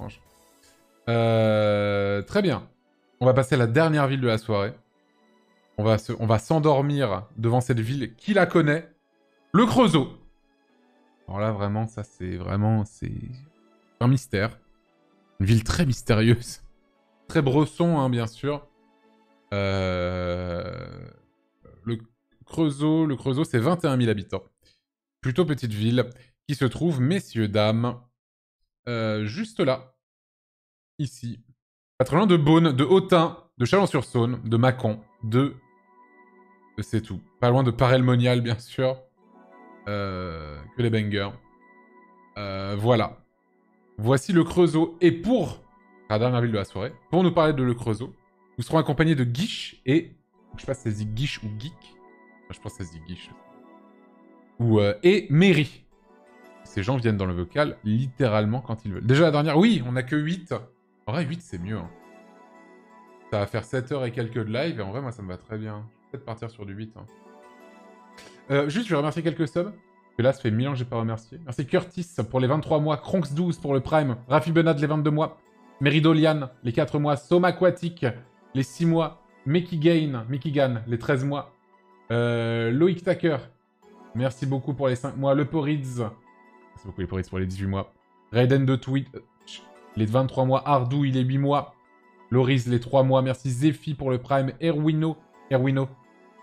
étrange. Très bien. On va passer à la dernière ville de la soirée. On va s'endormir devant cette ville. Qui la connaît? Le Creusot. Alors là, vraiment, ça, c'est un mystère. Une ville très mystérieuse. Très Bresson, hein, bien sûr. Le Creusot, c'est 21 000 habitants. Plutôt petite ville qui se trouve, messieurs, dames, juste là. Ici. Pas très loin de Beaune, de Autun, de Chalon-sur-Saône, de Mâcon, c'est tout. Pas loin de Paray-le-Monial, bien sûr. Que les bangers. Voilà. Voici le Creusot. Et pour la dernière ville de la soirée, pour nous parler de le Creusot, nous serons accompagnés de Guiche et... Je sais pas si ça se dit Guiche ou Geek. Enfin, je pense que ça se dit Guiche. Et Mary. Ces gens viennent dans le vocal littéralement quand ils veulent. Déjà la dernière, oui, on a que 8. En vrai, 8 c'est mieux. Hein. Ça va faire 7 heures et quelques de live, et en vrai, moi ça me va très bien. Je vais peut-être partir sur du 8. Hein. Juste, je vais remercier quelques subs. Que là, ça fait 1000 ans que j'ai pas remercié. Merci Curtis pour les 23 mois, Kronx12 pour le Prime, Rafi Benad les 22 mois, Meridolian les 4 mois, Soma Aquatic les 6 mois, Mekigan les 13 mois, Loïc Taker, merci beaucoup pour les 5 mois, Le Porids, merci beaucoup les Porids pour les 18 mois, Raiden de Twitch les 23 mois, Ardou il est 8 mois, Loris les 3 mois, merci Zephy pour le Prime, Erwino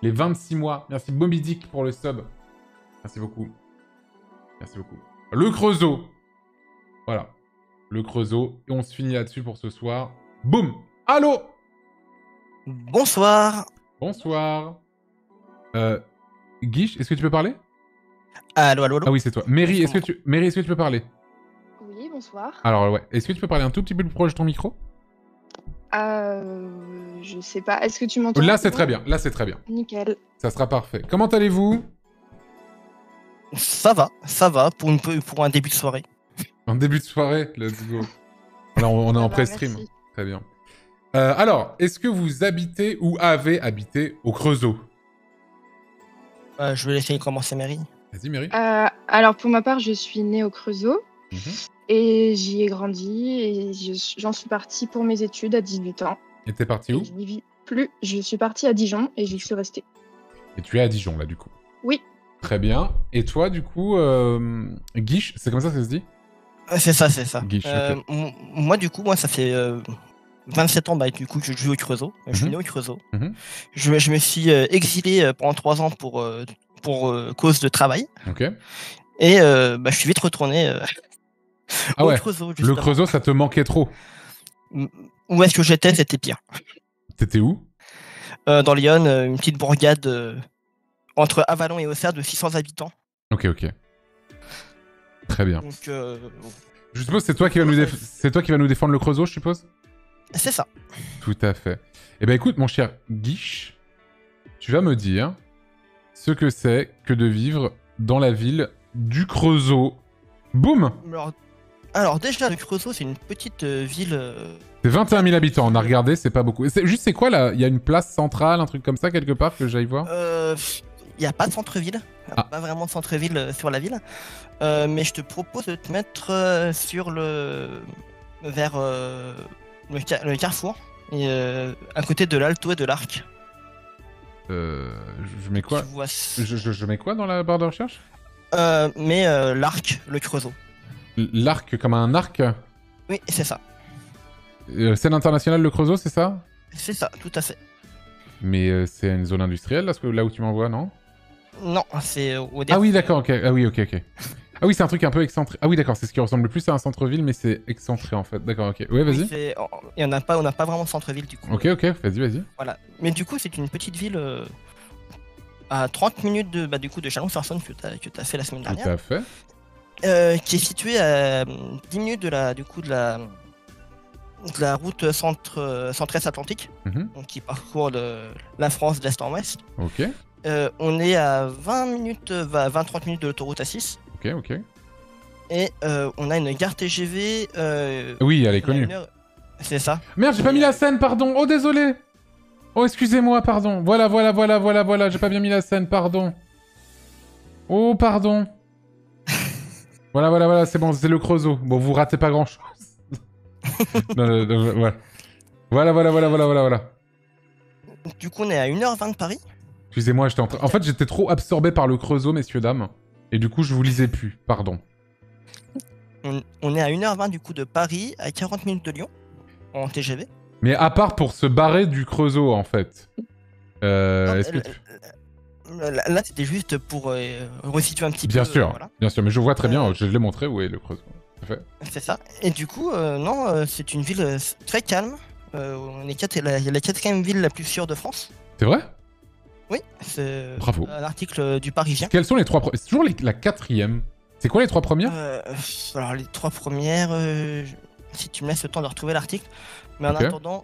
les 26 mois, merci Bobby Dick pour le sub. Merci beaucoup. Merci beaucoup. Le Creusot. Voilà. Le Creusot. Et on se finit là-dessus pour ce soir. Boum. Allô. Bonsoir. Bonsoir. Guiche, est-ce que tu peux parler? Allô, allô, allô. Ah oui, c'est toi. Mary, est-ce que tu peux parler? Oui, bonsoir. Alors ouais, est-ce que tu peux parler un tout petit peu plus proche de ton micro? Je sais pas. Est-ce que tu m'entends? Là, c'est très bien. Là, c'est très bien. Nickel. Ça sera parfait. Comment allez-vous? Ça va pour un début de soirée. Un début de soirée, let's go. Alors, on est en pré-stream. Merci. Très bien. Alors, est-ce que vous habitez ou avez habité au Creusot? Je vais laisser commencer Mary. Vas-y, Mary. Alors, pour ma part, je suis née au Creusot. Mhm. Et j'y ai grandi. Et j'en suis partie pour mes études à 18 ans. Et t'es parti où? Je n'y vis plus. Je suis partie à Dijon et j'y suis restée. Et tu es à Dijon, là, du coup. Oui. Très bien. Et toi, du coup, Guiche, c'est comme ça que ça se dit? C'est ça. Guiche, ok. Moi, du coup, ça fait 27 ans du coup, que je joue au Creusot. Je suis né au Creusot. Mhm. Je me suis exilé pendant 3 ans pour cause de travail. Ok. Et je suis vite retourné Ah au ouais, Creusot. le justement. Creusot, ça te manquait trop. Où est-ce que j'étais, c'était pire. T'étais où? Dans Lyon, une petite bourgade entre Avalon et Auxerre de 600 habitants. Ok. Très bien. Donc, Je suppose que c'est toi qui va nous défendre le Creusot, je suppose? c'est ça. Tout à fait. Eh ben écoute, mon cher Guiche, tu vas me dire ce que c'est que de vivre dans la ville du Creusot. Boum! Alors déjà, le Creusot, c'est une petite ville... C'est 21 000 habitants, on a regardé, c'est pas beaucoup. C'est quoi là? Il y a une place centrale, un truc comme ça quelque part que j'aille voir? Il n'y a pas de centre-ville, pas vraiment de centre-ville sur la ville. Mais je te propose de te mettre vers le carrefour, et à côté de l'Alto et de l'Arc. Je mets quoi? Tu vois... Je mets quoi dans la barre de recherche? l'Arc, le Creusot. L'arc comme un arc? Oui, c'est ça. Scène internationale le Creusot, c'est ça? C'est ça, tout à fait. Mais c'est une zone industrielle là où tu m'envoies, non? Non, c'est au Ah oui, d'accord, ok. Ah oui, ok. Ah oui, c'est un truc un peu excentré. Ah oui, d'accord, c'est ce qui ressemble le plus à un centre-ville, mais c'est excentré en fait. D'accord, ok. Ouais, vas-y. Oui, et on n'a pas vraiment de centre-ville du coup. Ok, vas-y. Voilà. Mais du coup, c'est une petite ville à 30 minutes du coup, de Chalon-sur-Saône que t'as fait la semaine dernière. Tout à fait. Qui est située à 10 minutes de la route centre-est Atlantique, donc qui parcourt la France d'est en ouest. Ok. On est à 20-30 minutes de l'autoroute A6. Ok. Et on a une gare TGV. Oui, elle est connue. C'est ça. Merde, j'ai pas mis la scène, pardon. Oh, désolé. Oh, excusez-moi, pardon. Voilà. J'ai pas bien mis la scène, pardon. Oh, pardon. Voilà, c'est bon, c'est le Creusot. Bon, vous ratez pas grand-chose. Voilà. Voilà. Du coup, on est à 1h20 de Paris. Excusez-moi, en fait, j'étais trop absorbé par le Creusot, messieurs, dames. Et du coup, je vous lisais plus, pardon. On est à 1h20 du coup de Paris, à 40 minutes de Lyon, en TGV. Mais à part pour se barrer du Creusot, en fait. Est-ce que Là, c'était juste pour resituer un petit Bien peu. sûr, Voilà. bien sûr, mais je vois très bien, je l'ai montré où est le Creusot. Tout à fait. C'est ça. Et du coup, non, c'est une ville très calme. On est la 4e ville la plus sûre de France. C'est vrai? Oui, c'est Bravo. un article du Parisien. Quelles sont les 3 premières? C'est toujours la 4e. C'est quoi les 3 premières? Alors, les 3 premières, si tu me laisses le temps de retrouver l'article. Mais en Ok. attendant.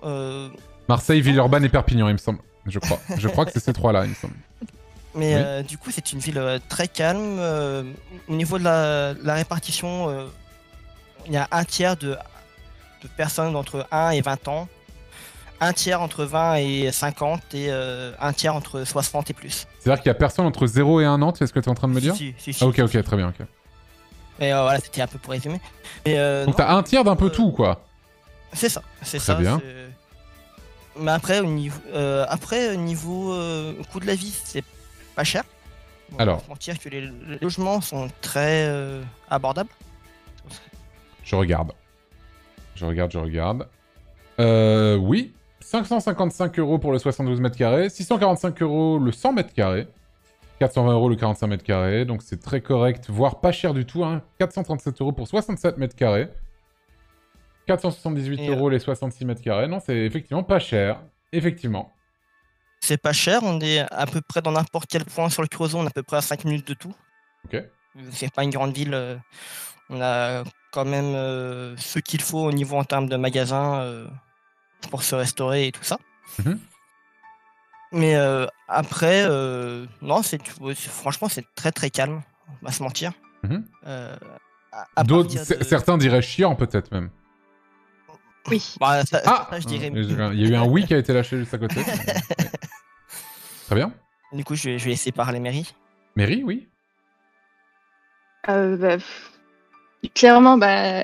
Marseille, Villeurbanne et Perpignan, il me semble. Je crois. Je crois que c'est ces 3-là, il me semble. Mais du coup, c'est une ville très calme. Au niveau de la répartition, il y a un tiers de personnes d'entre 1 et 20 ans, un tiers entre 20 et 50 et un tiers entre 60 et plus. C'est-à-dire qu'il y a personne entre 0 et 1 an, c'est ce que tu es en train de me dire? Si. Ah, ok, très bien, ok. Et voilà, c'était un peu pour résumer. Et, Donc t'as un tiers d'un peu tout, quoi. C'est ça, c'est Très ça. bien. Mais après, au niveau coût de la vie, c'est pas cher. On va Alors. pas se mentir que les logements sont très abordables. Je regarde. Oui. 555 € pour le 72 mètres carrés. 645 € le 100 mètres carrés. 420 € le 45 mètres carrés. Donc c'est très correct, voire pas cher du tout. Hein. 437 € pour 67 mètres carrés. 478 € les 66 mètres carrés. Non, c'est effectivement pas cher. Effectivement. C'est pas cher, on est à peu près dans n'importe quel point sur le Creusot, on est à peu près à 5 minutes de tout. Ok. C'est pas une grande ville, on a quand même ce qu'il faut au niveau en termes de magasins pour se restaurer et tout ça. Mhm. Mais après, non, franchement, c'est très très calme, on va se mentir. Mhm. D'autres, Certains diraient chiant, peut-être même. Oui. Bah, ça, Ah, je dirais. il y a eu un oui qui a été lâché juste à côté. Très bien. Du coup, je vais laisser parler Mary. Mary, oui. Clairement,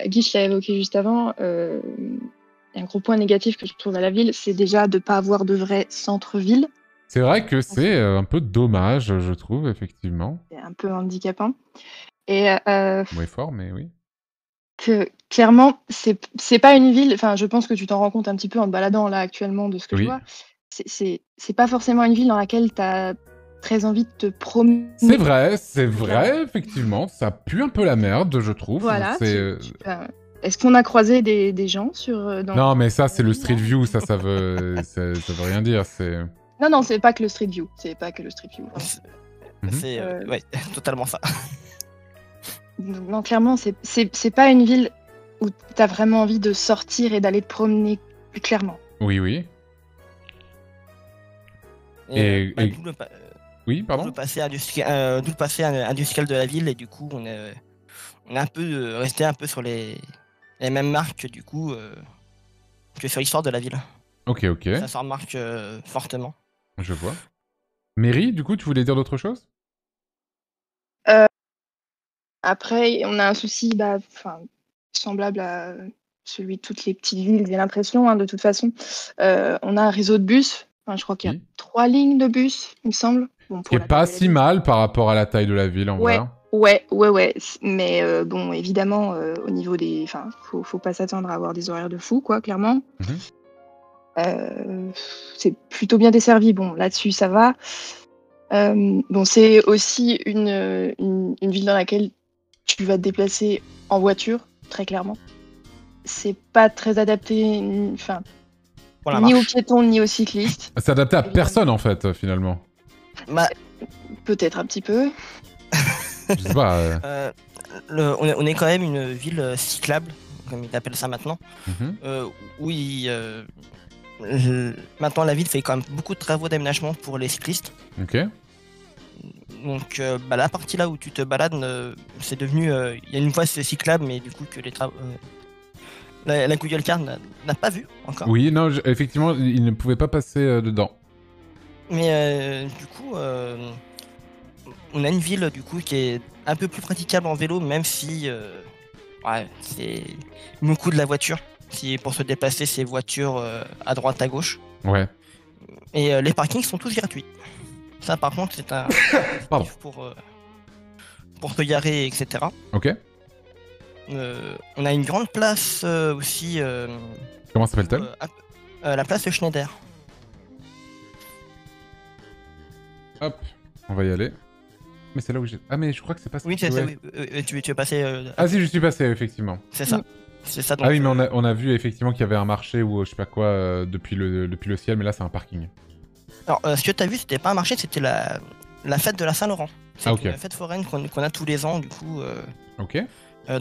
Guy l'a évoqué juste avant. Un gros point négatif que je trouve à la ville, c'est déjà de ne pas avoir de vrai centre-ville. C'est vrai que c'est un peu dommage, je trouve, effectivement. C'est un peu handicapant. Et Moins fort, mais oui. que clairement, c'est pas une ville. Enfin, je pense que tu t'en rends compte un petit peu en te baladant là actuellement de ce que je vois. C'est pas forcément une ville dans laquelle tu as très envie de te promener. C'est vrai, effectivement. Ça pue un peu la merde, je trouve. Voilà. Est-ce qu'on a croisé des gens sur. Non, mais ça, c'est le Street View. Ça veut rien dire. C'est. Non, c'est pas que le Street View. C'est pas que le Street View. C'est ouais, totalement ça. Non, clairement, c'est pas une ville où t'as vraiment envie de sortir et d'aller te promener, clairement. Oui. Oui, pardon. D'où le passé industriel de la ville, et du coup, on est un peu resté un peu sur les mêmes marques, du coup, que sur l'histoire de la ville. Ok. Ça s'en remarque fortement. Je vois. Mary, du coup, tu voulais dire d'autres choses? Après, on a un souci semblable à celui de toutes les petites villes, j'ai l'impression, de toute façon. On a un réseau de bus. Enfin, je crois qu'il y a 3 lignes de bus, il me semble. Bon, Ce qui est pas si mal par rapport à la taille de la ville, en vrai. Ouais. Mais bon, évidemment, au niveau des... Enfin, faut pas s'attendre à avoir des horaires de fou, quoi, clairement. C'est plutôt bien desservi. Bon, là-dessus, ça va. Bon, c'est aussi une ville dans laquelle tu vas te déplacer en voiture, très clairement. C'est pas très adapté, ni aux piétons ni aux cyclistes. C'est adapté à personne, en fait, finalement. Peut-être un petit peu. Je sais pas. On est quand même une ville cyclable, comme ils appellent ça maintenant. Oui. Maintenant, la ville fait quand même beaucoup de travaux d'aménagement pour les cyclistes. Ok. Donc, la partie là où tu te balades, c'est devenu. Il y a une voie cyclable, mais du coup, que les travaux. La Google Car n'a pas vu encore. Oui, non, effectivement, il ne pouvait pas passer dedans. Mais du coup, on a une ville du coup qui est un peu plus praticable en vélo, même si c'est beaucoup de la voiture. pour se déplacer ses voitures à droite à gauche. Ouais. Et les parkings sont tous gratuits. Ça par contre c'est un Pardon. pour se garer, etc. Ok. On a une grande place aussi, Comment s'appelle-t-elle? La place Schneider. Hop, on va y aller. Mais c'est là où j'ai... Ah mais je crois que c'est pas ça. Oui, c'est ça, Ouais. oui. Tu es passé. Ah si, je suis passé, effectivement. C'est ça. Mm. C'est ça. Donc, Ah oui, mais on a vu effectivement qu'il y avait un marché ou je sais pas quoi depuis le ciel, mais là c'est un parking. Alors, ce que tu as vu, c'était pas un marché, c'était la fête de la Saint-Laurent. C'est ok. une fête foraine qu'on a tous les ans, du coup, Ok,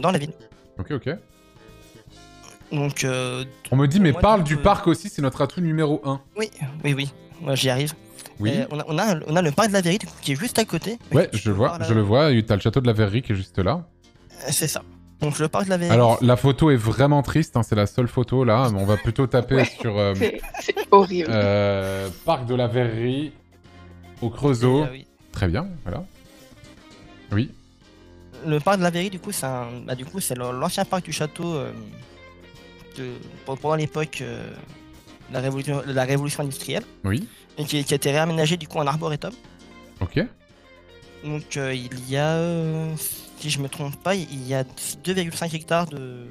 dans la ville. ok. Donc, On me dit, mais moi, parle du du coup, parc aussi, c'est notre atout numéro 1. oui. Moi, j'y arrive. Oui. On a le parc de la Verrerie, du coup, qui est juste à côté. Ouais, Tu je peux voir, là. le vois. T'as le château de la Verrerie qui est juste là. C'est ça. Donc, le parc de la Verrerie. Alors, la photo est vraiment triste, hein, c'est la seule photo là. On va plutôt taper Ouais. sur C'est horrible. parc de la Verrerie au Creusot. oui. Très bien, voilà. Oui, Le parc de la Verrerie, du coup, c'est l'ancien parc du château pendant l'époque de la révolution industrielle, oui, et qui a été réaménagé du coup en arboretum. ok. Donc il y a, si je me trompe pas, il y a 2,5 hectares de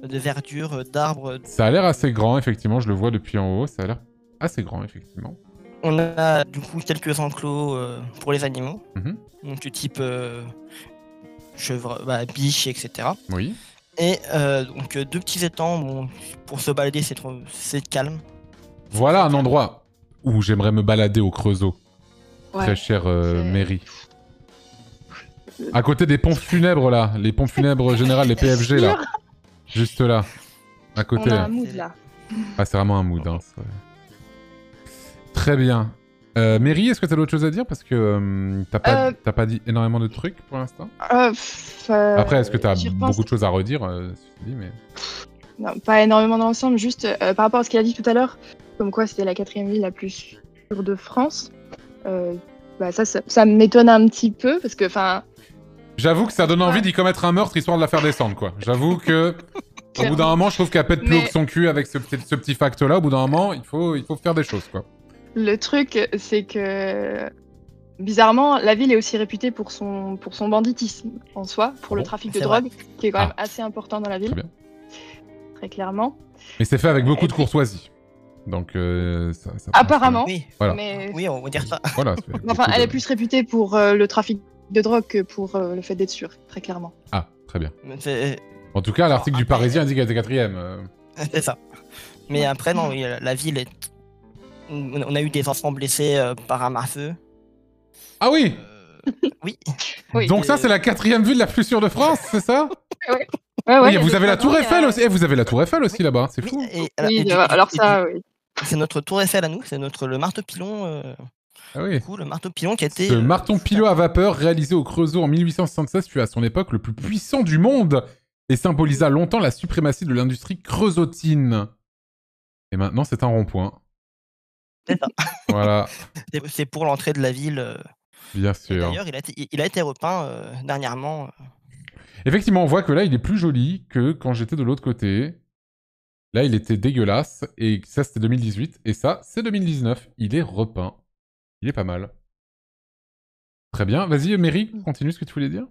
verdure, d'arbres. Ça a l'air assez grand, effectivement, je le vois depuis en haut, ça a l'air assez grand, effectivement. On a du coup quelques enclos pour les animaux, Mhm. donc du type chèvre, biche, etc. Oui. Et donc deux petits étangs, bon, pour se balader c'est calme. Voilà un endroit où j'aimerais me balader au Creusot, Ouais. très chère c'est- mairie. À côté des pompes funèbres là, les pompes funèbres générales, les PFG là. Juste là, à côté. On a un mood là. Ah, c'est vraiment un mood. Hein, c'est vrai. Très bien. Mary, est-ce que t'as d'autres choses à dire? Parce que t'as pas dit énormément de trucs pour l'instant. Après, est-ce que t'as j'y repense. beaucoup de choses à redire ceci dit, mais... Non, pas énormément dans l'ensemble, juste par rapport à ce qu'il a dit tout à l'heure, comme quoi c'était la 4e ville la plus sûre de France. Ça m'étonne un petit peu parce que, enfin, J'avoue que ça donne envie d'y commettre un meurtre histoire de la faire descendre, quoi. J'avoue que... Au bout d'un moment, je trouve qu'elle pète plus haut que son cul avec ce petit fact-là. Au bout d'un moment, il faut faire des choses, quoi. le truc, c'est que bizarrement, la ville est aussi réputée pour son banditisme en soi, pour le trafic de c'est vrai. drogue, qui est quand même assez important dans la ville, Très bien. très clairement. Mais c'est fait avec beaucoup de puis- courtoisie. Donc, ça passe, Apparemment, Oui, Voilà. mais oui, on va dire ça. Voilà. c'est enfin, beaucoup elle est de- plus réputée pour le trafic de drogue que pour le fait d'être sûre, très clairement. Ah, très bien. C'est En tout cas, l'article du après- Parisien indique qu'elle était 4ème. c'est ça. Mais après, non, oui, la ville est. On a eu des enfants blessés par arme à feu. Ah oui. Oui. Oui. Donc ça, c'est la 4ème ville la plus sûre de France, c'est ça? Ouais, Oui, il y a vous des avez la travaux, Tour il y a- Eiffel aussi. Eh, vous avez la Tour Eiffel aussi là-bas, c'est Oui, fou. Oui, alors ça, oui. c'est notre tour Eiffel à nous, c'est le marteau pilon. Ah oui. Du coup, le marteau pilon qui a été. Ce marteau pilot à vapeur réalisé au Creusot en 1876 fut à son époque le plus puissant du monde et symbolisa longtemps la suprématie de l'industrie creusotine. Et maintenant, c'est un rond-point. C'est ça. Voilà, C'est pour l'entrée de la ville. bien Et sûr. d'ailleurs, il a été repeint dernièrement. Effectivement, on voit que là, il est plus joli que quand j'étais de l'autre côté. Là, il était dégueulasse. Et ça, c'était 2018. Et ça, c'est 2019. Il est repeint. Il est pas mal. Très bien. Vas-y, Mary, continue ce que tu voulais dire.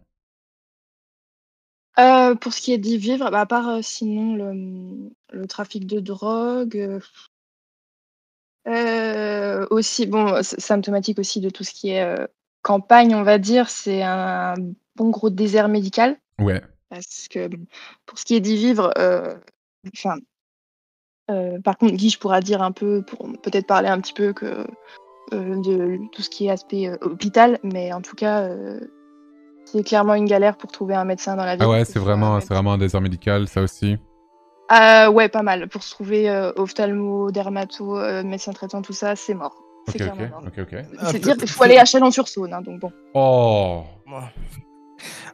Pour ce qui est d'y vivre, à part sinon le trafic de drogue, aussi, bon, symptomatique aussi de tout ce qui est campagne, on va dire, c'est un bon gros désert médical. Ouais. Parce que bon, pour ce qui est d'y vivre, enfin, par contre, Guy, je pourrais dire un peu, pour peut-être parler un petit peu de tout ce qui est aspect hôpital, mais en tout cas, c'est clairement une galère pour trouver un médecin dans la ville. Ah ouais, que c'est ce soit vraiment un désert médical, ça aussi. ouais, pas mal. Pour se trouver ophtalmo, dermato, médecin traitant, tout ça, c'est mort. C'est Ok, clairement mort. ok. C'est dire qu'il faut aller à Chalon-sur-Saône, hein, donc bon. Oh. Moi.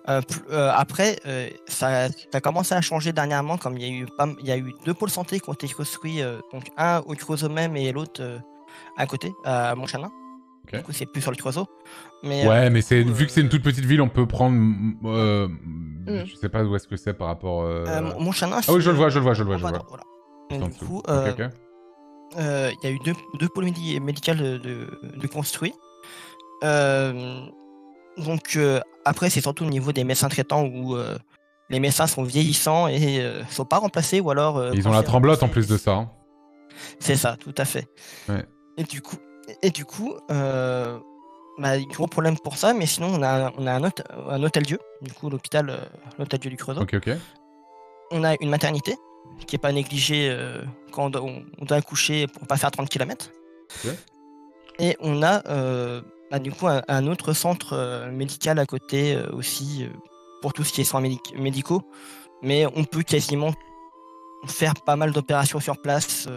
Après, ça a commencé à changer dernièrement, comme il y a eu 2 pôles santé qui ont été construits, donc un au Creusot même et l'autre à côté, à Montchanin. Ok. Du coup, c'est plus sur le Creusot. Mais, Ouais, mais du coup, vu que c'est une toute petite ville, on peut prendre... Je sais pas où est-ce que c'est par rapport... Montchanin, Ah oui, je le vois. en bas à droite, voilà. Et Juste en du dessous. coup, Ok. il y a eu deux pôles médicaux de construits. Euh, donc après, c'est surtout au niveau des médecins traitants où les médecins sont vieillissants et sont pas remplacés ou alors Et ils quand ont la c'est tremblote en remplacé, plus de ça. Hein. c'est ça, tout à fait. Ouais. Et du coup, bah, gros problème pour ça, mais sinon on a un hôtel-dieu, du coup l'hôtel-dieu du Creusot. Ok. On a une maternité qui est pas négligée quand on doit accoucher pour pas faire 30 km. Ok. Et on a du coup un autre centre médical à côté aussi pour tout ce qui est soins médicaux. Mais on peut quasiment faire pas mal d'opérations sur place,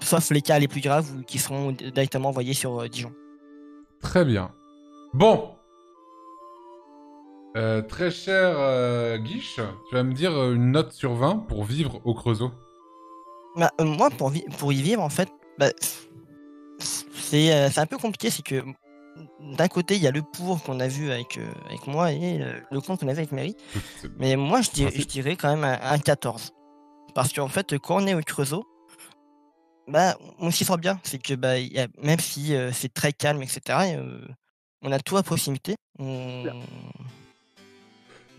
sauf les cas les plus graves qui seront directement envoyés sur Dijon. Très bien. Bon. Très cher Guiche, tu vas me dire une note sur 20 pour vivre au Creusot. Bah, moi, pour y vivre, en fait, bah, c'est un peu compliqué. C'est que d'un côté, il y a le pour qu'on a vu avec moi et le contre qu'on a vu avec Mary. Mais moi, je dirais quand même un 14. Parce qu'en fait, quand on est au Creusot, bah, on s'y sent bien. C'est que bah, même si c'est très calme, etc., on a tout à proximité. Voilà,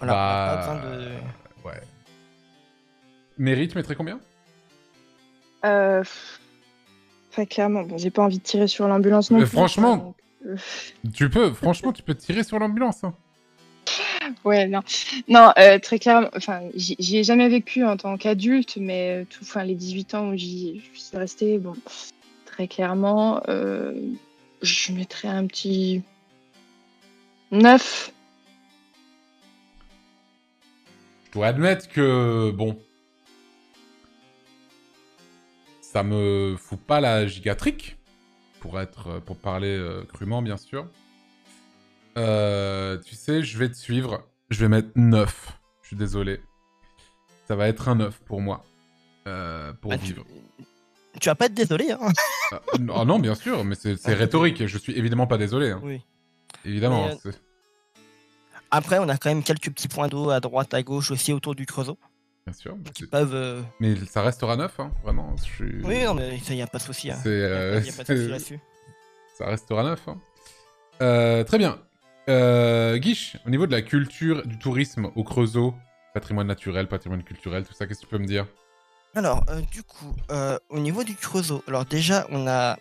on n'a pas besoin de. Ouais. Mary, tu mettrais combien Très clairement, bon, j'ai pas envie de tirer sur l'ambulance non plus. Franchement, quoi, tu peux tirer sur l'ambulance. Hein. Ouais, non. Non, très clairement, enfin, j'y ai jamais vécu en tant qu'adulte, mais les 18 ans où je suis restée, bon, très clairement, je mettrais un petit 9. Je dois admettre que, bon, ça me fout pas la gigatrique, pour parler crûment, bien sûr. Tu sais, je vais te suivre. Je vais mettre 9. Je suis désolé. Ça va être un 9 pour moi. Pour Bah, vivre. tu vas pas être désolé, hein. Ah non, bien sûr, mais c'est rhétorique. Je suis évidemment pas désolé. Hein. Oui. Évidemment. Mais, après, on a quand même quelques petits points d'eau à droite, à gauche aussi autour du Creusot. Bien sûr. Qui peuvent. Mais ça restera 9, hein, vraiment. Oui, non, mais ça y a pas de souci. Hein. C'est, Y a pas de souci là-dessus. Ça restera 9. Hein. Très bien. Guiche, au niveau de la culture, du tourisme au Creusot, patrimoine naturel, patrimoine culturel, tout ça, qu'est-ce que tu peux me dire? Alors, du coup, au niveau du Creusot, alors déjà, on a.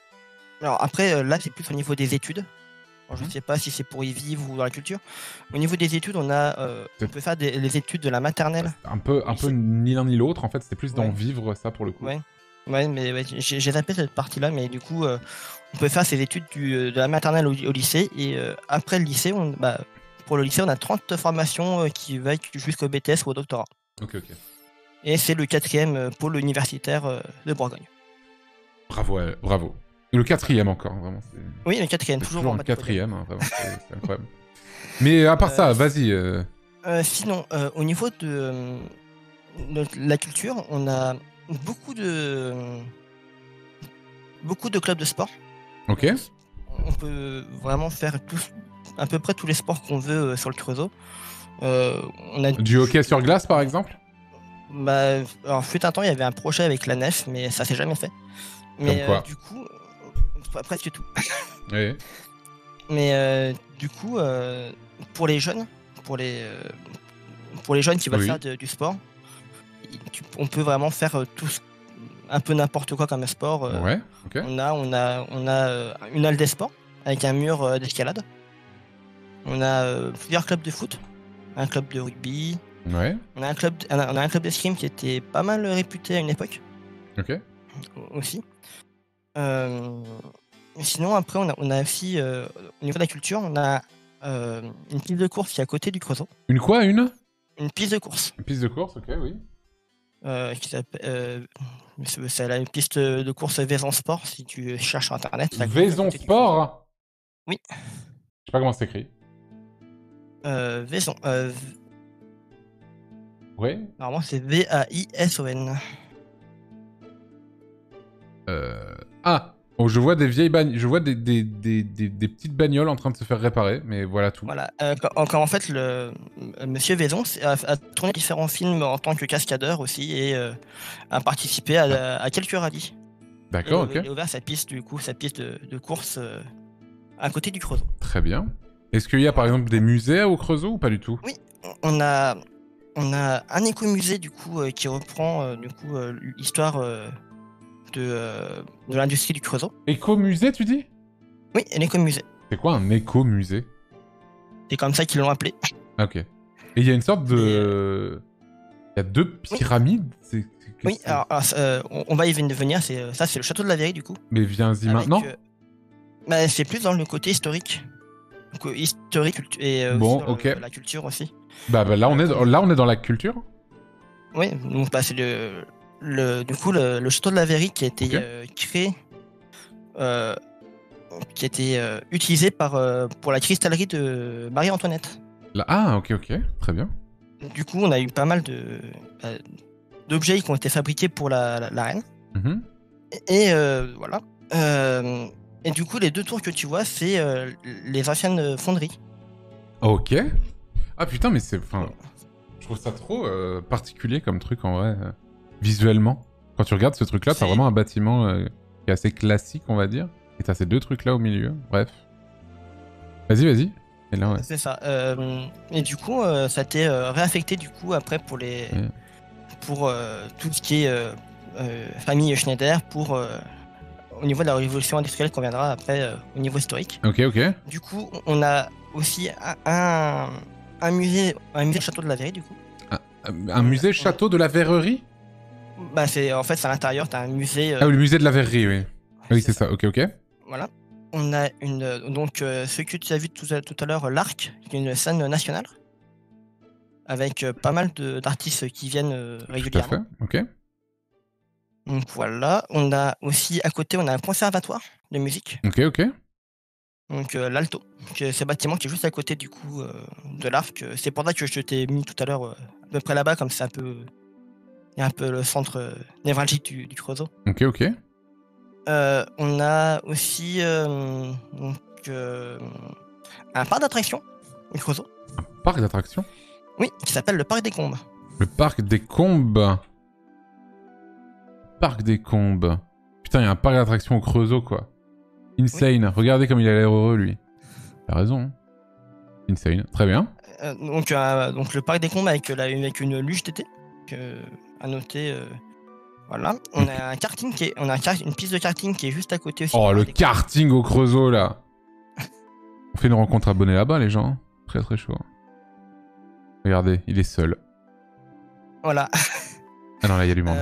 Alors après, là, c'est plus au niveau des études. Alors, je sais pas si c'est pour y vivre ou dans la culture. Au niveau des études, on peut faire les études de la maternelle. Un peu ni l'un ni l'autre, en fait, c'était plus d'en vivre ça pour le coup. Ouais, mais ouais, j'ai zappé cette partie-là, mais du coup, on peut faire ces études de la maternelle au lycée, et après le lycée, pour le lycée, on a 30 formations qui vont jusqu'au BTS ou au doctorat. Ok. Et c'est le 4e pôle universitaire de Bourgogne. Bravo. Et le 4e encore, vraiment. Oui, le 4e, toujours en le bas de 4e, hein, vraiment, c'est incroyable. Mais à part ça, vas-y. Sinon, au niveau de la culture, on a beaucoup de clubs de sport. Ok. On peut vraiment faire à peu près tous les sports qu'on veut sur le Creusot. On a Du hockey sur glace, par exemple? Bah, alors, fut un temps, il y avait un projet avec la nef, mais ça s'est jamais fait. Mais quoi du coup, presque tout. Oui. Mais du coup, pour les jeunes, pour les jeunes qui veulent faire du sport, on peut vraiment faire un peu n'importe quoi comme sport. Ouais, ok. On a une halle des sports avec un mur d'escalade. On a plusieurs clubs de foot, un club de rugby. Ouais. On a un club d'escrime qui était pas mal réputé à une époque. Ok. Aussi. Sinon, après, on a aussi, au niveau de la culture, on a une piste de course qui est à côté du Creusot. Une quoi, une piste de course. Une piste de course, ok, oui. Qui s'appelle. C'est une piste de course Vaison Sport, si tu cherches sur internet. Vaison Sport? Oui. Je sais pas comment c'est écrit. Vaison. Oui. Normalement, c'est VAISON. Ah, Oh, je vois des vieilles bagnoles, je vois des petites bagnoles en train de se faire réparer, mais voilà tout. Voilà. Quand en fait, Monsieur Vaison a tourné différents films en tant que cascadeur aussi et a participé à quelques rallyes. D'accord, ok. Il a ouvert sa piste, du coup, sa piste de course à côté du Creusot. Très bien. Est-ce qu'il y a par Voilà. exemple des musées au Creusot ou pas du tout? Oui, on a, on a un écomusée du coup qui reprend du coup l'histoire de l'industrie du Creusot. Écomusée, tu dis? Oui, un écomusée. C'est quoi un écomusée? C'est comme ça qu'ils l'ont appelé. Ah, ok. Et il y a une sorte Mais, de... Il y a deux pyramides? Oui, alors, on va y venir. Ça, c'est le château de la Verrie du coup. Mais viens-y Avec, maintenant. bah, c'est plus dans le côté historique. Donc, historique et Bon, aussi dans ok. la culture aussi. Bah là, on est, là, on est dans la culture. Oui, donc bah, c'est du coup le château de la Verrie qui a été Ok. créé, qui a été utilisé pour la cristallerie de Marie-Antoinette. Là... Ah, ok, ok. Très bien. Du coup, on a eu pas mal bah, d'objets qui ont été fabriqués pour la reine. Mhm. Et voilà. Et du coup, les deux tours que tu vois, c'est les anciennes fonderies. Ok. Ah putain, mais c'est... Enfin, je trouve ça trop particulier comme truc en vrai. Visuellement. Quand tu regardes ce truc-là, t'as C'est- vraiment un bâtiment qui est assez classique, on va dire. Et t'as ces deux trucs-là au milieu. Bref. Vas-y, vas-y. Et là, ouais. C'est ça. Et du coup, ça a été réaffecté du coup après pour Ouais. pour tout ce qui est famille Schneider au niveau de la révolution industrielle qu'on viendra après au niveau historique. Ok, ok. Du coup, on a aussi un musée au château de la Verrie du coup. Un musée château de la Verrerie? Bah c'est en fait c'est à l'intérieur, t'as un musée. Ah oui, le musée de la Verrerie, oui. Oui, c'est ça. Ok, ok. Voilà. On a donc ce que tu as vu tout à l'heure, l'Arc, qui est une scène nationale avec pas mal d'artistes qui viennent Tout à régulièrement. fait. Ok. Donc voilà, on a aussi à côté, on a un conservatoire de musique, Ok, ok. donc l'Alto, ce bâtiment qui est juste à côté du coup de l'Arc. C'est pour ça que je t'ai mis tout à l'heure à peu près là-bas, comme c'est il y a un peu le centre névralgique du Creusot. Ok, ok. On a aussi donc, un parc d'attractions du Creusot, Parc d'attractions. oui, qui s'appelle le Parc des Combes. Le parc des Combes. Parc des Combes. Putain, il y a un parc d'attractions au Creusot, quoi. Insane. Regardez comme il a l'air heureux, lui. T'as raison. Hein. Insane. Très bien. Donc le Parc des Combes avec une luge d'été à noter. Voilà. On a un karting une piste de karting qui est juste à côté aussi. Oh, du le Parc des Combes. karting au Creusot, là. On fait une rencontre abonnée là-bas, les gens. Très, très chaud. Regardez, il est seul. Voilà. Ah non, là, il y a du monde.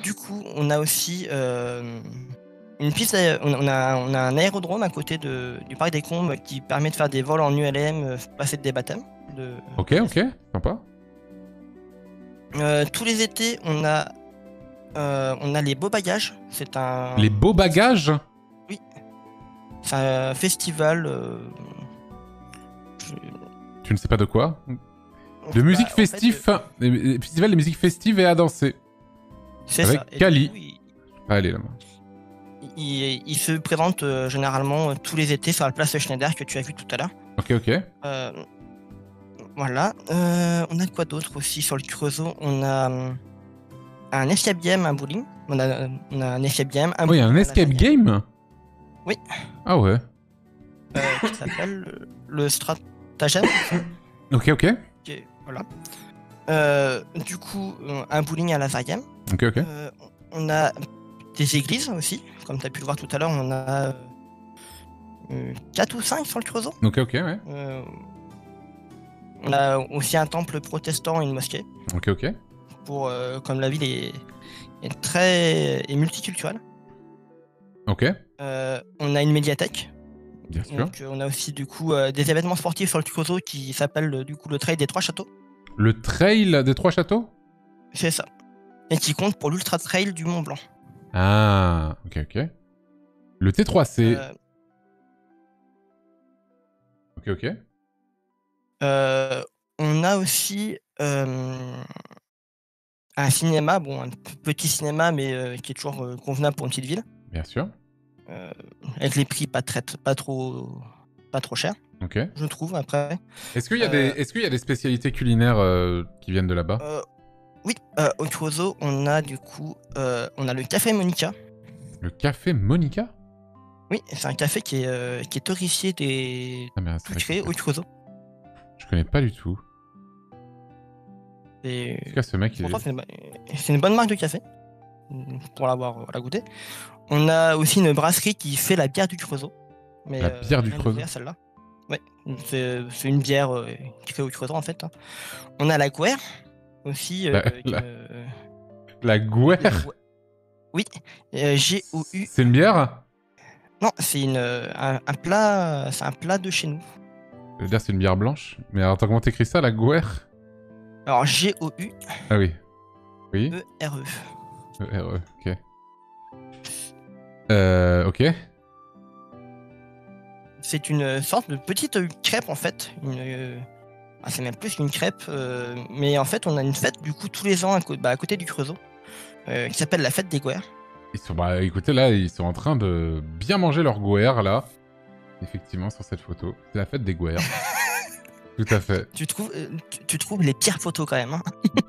Du coup, on a aussi une piste. On a un aérodrome à côté du Parc des Combes qui permet de faire des vols en ULM, passer des baptêmes. Ok, ok. Sympa. Tous les étés, on a les beaux bagages. Les beaux bagages? C'est un festival. Tu ne sais pas de quoi? De musique en fait, festif. Festival de musique festive et à danser. c'est avec ça. Et Kali. du coup, Allez, là. il se présente généralement tous les étés sur la place Schneider que tu as vu tout à l'heure. Ok, ok. Voilà. On a quoi d'autre aussi sur le Creusot? On a un escape game, un bowling. On a un escape game. Oh, il y a un escape game? Oui. Ah ouais. Qui s'appelle le Stratagème. Ok, ok. Voilà. Du coup, un bowling à la Zargame. Ok, ok. On a des églises aussi, comme tu as pu le voir tout à l'heure, on en a 4 ou 5 sur le Creusot. Ok, ok, ouais. On a aussi un temple protestant et une mosquée. Ok, ok. Comme la ville est très multiculturelle. Ok. On a une médiathèque. Bien sûr. Donc on a aussi du coup des événements sportifs sur le Creusot qui s'appellent du coup le Trail des Trois Châteaux. Le trail des Trois Châteaux? C'est ça. Et qui compte pour l'Ultra Trail du Mont Blanc. Ah, ok, ok. Le T3C. Ok, ok. On a aussi un cinéma, bon, un petit cinéma, mais qui est toujours convenable pour une petite ville. Bien sûr. Avec les prix pas trop chers, Ok. je trouve, après. Est-ce qu'il y a des spécialités culinaires qui viennent de là-bas? Oui, au Creusot, on a du coup on a le café Monica. Le café Monica? Oui, c'est un café qui est torréfié des Ah, mais c'est vrai sucrés que au Creusot. je connais pas du tout. Et En tout cas, ce mec, il pourtant, est... c'est une bonne marque de café, pour l'avoir goûté. On a aussi une brasserie qui fait la bière du Creusot. Mais, La bière du vient Creusot. d'ouvrir, celle-là. Ouais, c'est une bière qui fait au Creusot en fait. Hein. On a la Guerre aussi. La Guerre? Oui, G-O-U. C'est une bière? Non, c'est un plat, c'est un plat de chez nous. Je veux dire, c'est une bière blanche. Mais alors, attends, comment t'écris ça, la Guerre? Alors G-O-U. Ah oui. Oui. E-R-E. E-R-E, ok. Ok. C'est une sorte de petite crêpe en fait. C'est même plus qu'une crêpe, mais en fait on a une fête du coup tous les ans à côté du Creusot, qui s'appelle la fête des Guerres. Bah écoutez, là, ils sont en train de bien manger leur Guerre, là. Effectivement, sur cette photo. C'est la fête des Guerres. Tout à fait. Tu trouves les pires photos quand même. Hein.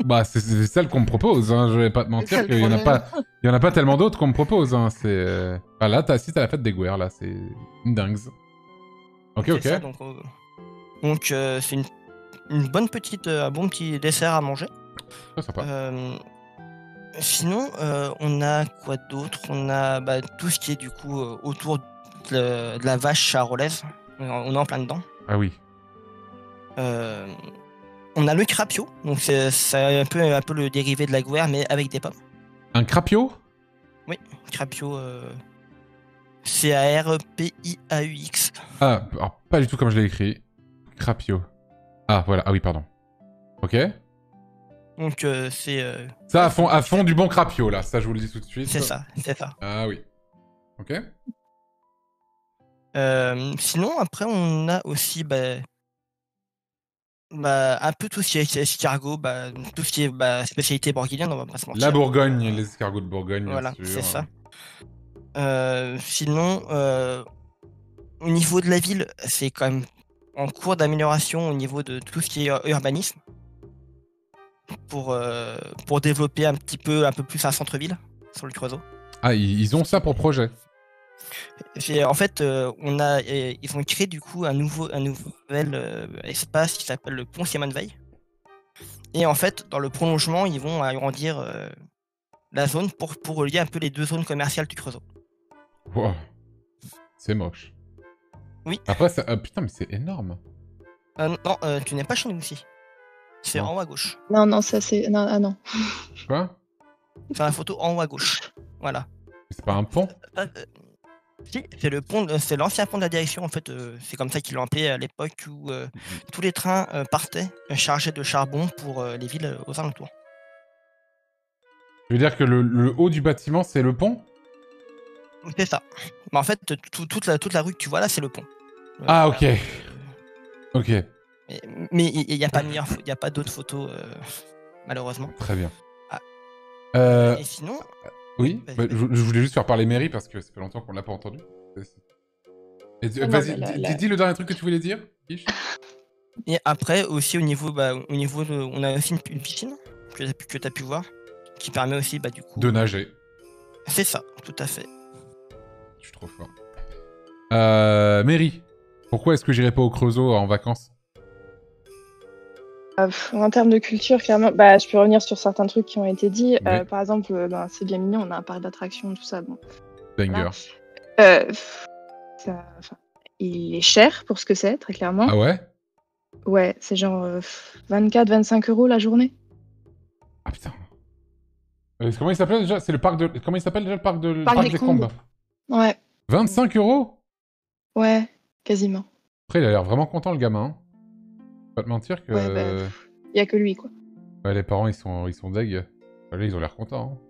Bah, c'est celle qu'on me propose, hein. Je vais pas te mentir qu'il y en a pas... Il y en a pas tellement d'autres qu'on me propose, hein. C'est... Ah, là, t'assistes à la fête des Guerres, là. C'est une dingue. Ok, ok. Ça, donc c'est une bonne petite, un bon petit dessert à manger. Très sympa. Sinon, on a quoi d'autre? On a tout ce qui est du coup autour de la vache charolaise. On est en plein dedans. Ah oui. On a le crapio, donc c'est un peu le dérivé de la Guerre, mais avec des pommes. Un crapio? Oui, crapio, C-A-R-P-I-A-U-X. Ah, alors, pas du tout comme je l'ai écrit. Crapio. Ah, voilà. Ah oui, pardon. Ok. Donc c'est... Ça, à fond du bon crapio, là. Ça, je vous le dis tout de suite. c'est ça. Ah oui. Ok. Sinon, après, on a aussi un peu tout ce qui est escargot, tout ce qui est spécialité bourguignonne, on va pas se mentir. La Bourgogne, les escargots de Bourgogne, bien Voilà, sûr. c'est ça. Sinon, au niveau de la ville, c'est quand même en cours d'amélioration au niveau de tout ce qui est urbanisme pour développer un peu plus un centre-ville sur le Creusot. Ah, ils ont ça pour projet. En fait, ils ont créé du coup un nouvel espace qui s'appelle le pont Simone Veil. Et en fait, dans le prolongement, ils vont agrandir la zone pour relier un peu les deux zones commerciales du Creusot. Wow. C'est moche. Oui. Après, ça... putain, mais c'est énorme. Non, tu n'es pas chez nous ici. C'est en haut à gauche. Non, ça c'est... Non, ah non. Quoi? C'est la photo en haut à gauche. Voilà. C'est pas un pont? Si, c'est le pont, c'est l'ancien pont de la direction en fait. C'est comme ça qu'ils l'ont appelé à l'époque où tous les trains partaient chargés de charbon pour les villes aux alentours. Je veux dire que le haut du bâtiment, c'est le pont? C'est ça. En fait, toute la rue que tu vois là, c'est le pont. Ah, ok. Ok. Mais il n'y a pas meilleure, il y a pas d'autres photos malheureusement. Très bien. Et sinon. Oui, je voulais juste faire parler Mary parce que ça fait longtemps qu'on l'a pas entendu. Vas-y, dis le dernier truc que tu voulais dire. Et après aussi au niveau on a aussi une piscine que tu as pu voir qui permet aussi du coup de nager. C'est ça, tout à fait. Je suis trop fort. Mary, pourquoi est-ce que j'irai pas au Creusot en vacances? En termes de culture, clairement, je peux revenir sur certains trucs qui ont été dit. Ouais. Par exemple, c'est bien mignon, on a un parc d'attractions, tout ça. Bon. Banger. Voilà. Il est cher pour ce que c'est, très clairement. Ah ouais? Ouais, c'est genre 24-25 € la journée. Ah putain. Comment il s'appelle déjà? C'est le parc de... Comment il s'appelle déjà le parc de... Parc des Combes. Ouais. 25 €? Ouais, quasiment. Après, il a l'air vraiment content, le gamin. Hein. Pas te mentir que... Ouais, y a que lui, quoi. Ouais, les parents, ils sont deg. Là, ils ont l'air contents.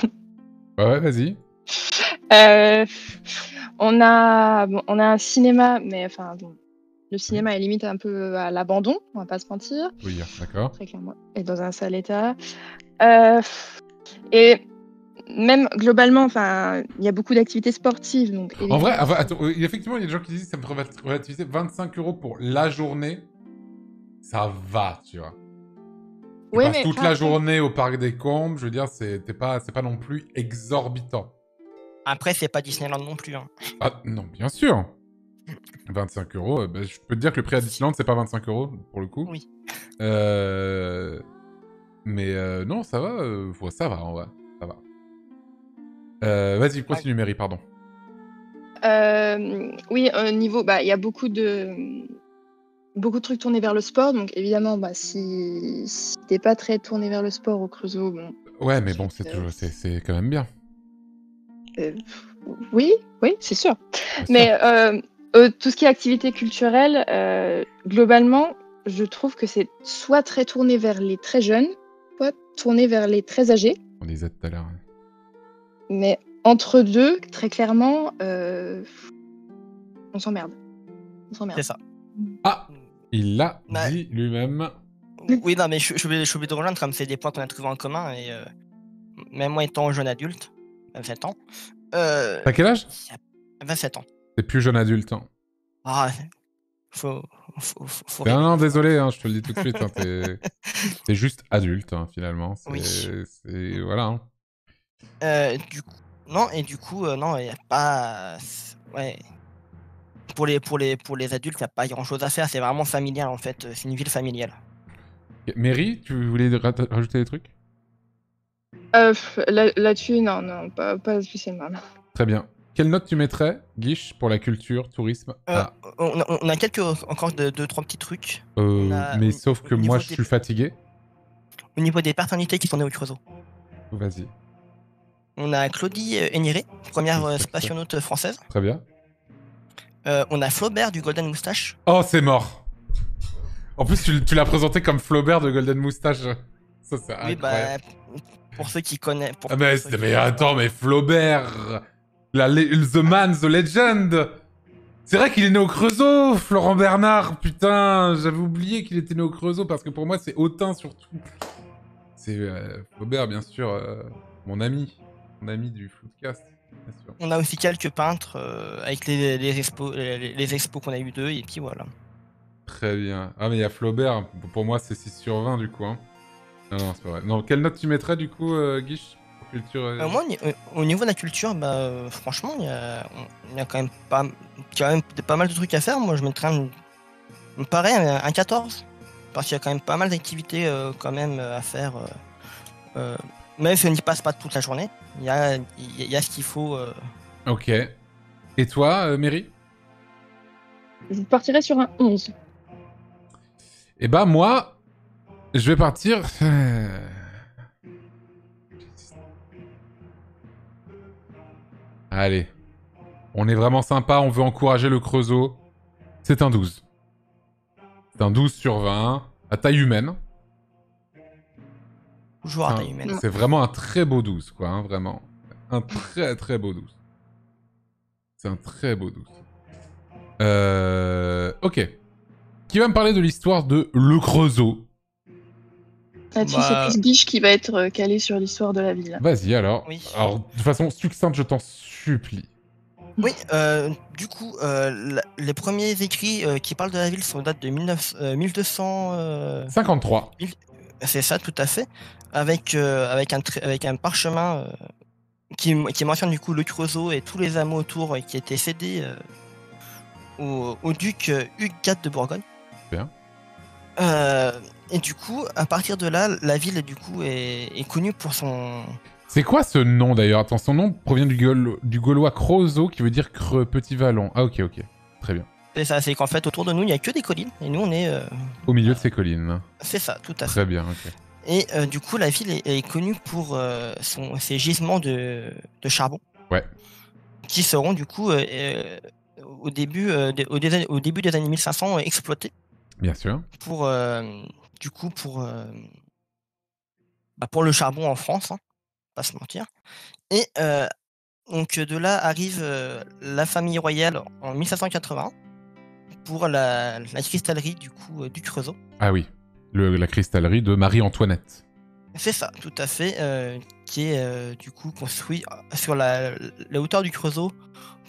Hein. Ouais, vas-y. On a un cinéma, mais enfin, bon, le cinéma est limite un peu à l'abandon, on va pas se mentir. Oui, d'accord. Très clairement. Et dans un sale état. Et même globalement, enfin, il y a beaucoup d'activités sportives. Donc, En vrai, attends, effectivement, il y a des gens qui disent que ça me ferait relativiser 25 € pour la journée. Ça va, tu vois. Tu ouais, passes mais toute la journée au Parc des Combes, je veux dire, c'est pas non plus exorbitant. Après, c'est pas Disneyland non plus. Hein. Ah, non, bien sûr. 25 €, bah, je peux te dire que le prix à Disneyland, c'est pas 25 € pour le coup. Oui. Mais non, ça va, ça va en vrai, ça va. Vas-y, continue, Mary, pardon. Oui, au niveau, il y a beaucoup de trucs tournés vers le sport. Donc évidemment, si t'es pas très tourné vers le sport au Creusot, bon. Ouais, mais bon, c'est quand même bien. Oui, c'est sûr. Mais tout ce qui est activité culturelle, globalement, je trouve que c'est soit très tourné vers les très jeunes, soit tourné vers les très âgés. On disait tout à l'heure. Mais entre deux, très clairement, on s'emmerde. C'est ça. Ah, il l'a dit lui-même. Oui, non, mais je suis obligé de rejoindre comme c'est des points qu'on a trouvés en commun. Et même moi étant jeune adulte, 27 ans. T'as quel âge? 27 ans. T'es plus jeune adulte. Hein. Ah, faut non, désolé, hein, je te le dis tout de suite. Hein, t'es juste adulte, hein, finalement. C'est voilà. Hein. Du coup, non, et du coup, non, il n'y a pas. Ouais. Pour les adultes, il n'y a pas grand chose à faire. C'est vraiment familial en fait. C'est une ville familiale. Mary, tu voulais rajouter des trucs? Là-dessus, non, pas spécialement. Très bien. Quelle note tu mettrais, Guiche, pour la culture, tourisme? On a encore deux, trois petits trucs. Mais sauf que moi, je suis fatigué. Au niveau des personnalités qui sont nées au Creusot. Vas-y. On a Claudie Héniré, première spationaute française. Très bien. On a Flaubert du Golden Moustache. Oh, c'est mort. En plus, tu l'as présenté comme Flaubert de Golden Moustache. Ça, c'est incroyable. Pour ceux qui connaissent... mais attends, mais Flaubert, the man, the legend. C'est vrai qu'il est né au Creusot, Florent Bernard. Putain, j'avais oublié qu'il était né au Creusot parce que pour moi, c'est Autun surtout. C'est Flaubert, bien sûr, mon ami du Floodcast. On a aussi quelques peintres avec les expos qu'on a eu d'eux, et puis voilà. Très bien. Ah, mais il y a Flaubert, pour moi c'est 6 sur 20 du coup. Hein. Non, c'est pas vrai. Non, quelle note tu mettrais du coup, Guiche, pour culture Moi, au niveau de la culture, franchement, il y a quand même pas mal de trucs à faire. Moi, je mettrais pareil, un 14. Parce qu'il y a quand même pas mal d'activités quand même à faire. Même si on n'y passe pas toute la journée, il y a ce qu'il faut. Ok. Et toi, Mary? Je partirais sur un 11. Eh ben, moi, je vais partir... Allez. On est vraiment sympa, on veut encourager le Creusot. C'est un 12. C'est un 12 sur 20, à taille humaine. Toujours à taille humaine. C'est vraiment un très beau 12, quoi, hein, vraiment. Un très très beau 12. C'est un très beau 12. Ok. Qui va me parler de l'histoire de Le Creusot? Là-dessus, c'est plus Guiche qui va être calé sur l'histoire de la ville. Vas-y, alors. Oui. Alors, de façon succincte, je t'en supplie. Oui, du coup, les premiers écrits qui parlent de la ville sont datent de 1200... 53. C'est ça, tout à fait. Avec un parchemin qui mentionne du coup le Creusot et tous les hameaux autour qui étaient cédés au duc Hugues IV de Bourgogne. Bien. Et du coup, à partir de là, la ville du coup est connue pour son... C'est quoi ce nom d'ailleurs? Attends, son nom provient du gaulois Creusot qui veut dire creux, petit vallon. Ah ok, très bien. C'est ça, c'est qu'en fait autour de nous il n'y a que des collines et nous on est... Au milieu de ces collines. C'est ça, tout à fait. Très bien, ok. Et du coup la ville est connue pour ses gisements de charbon. Ouais. Qui seront du coup au début des années 1500 exploités. Bien sûr. Pour le charbon en France, hein, pas se mentir. Et donc de là arrive la famille royale en 1581 pour la cristallerie du coup du Creusot. Ah oui, la cristallerie de Marie-Antoinette. C'est ça, tout à fait, qui est du coup construit sur la hauteur du Creusot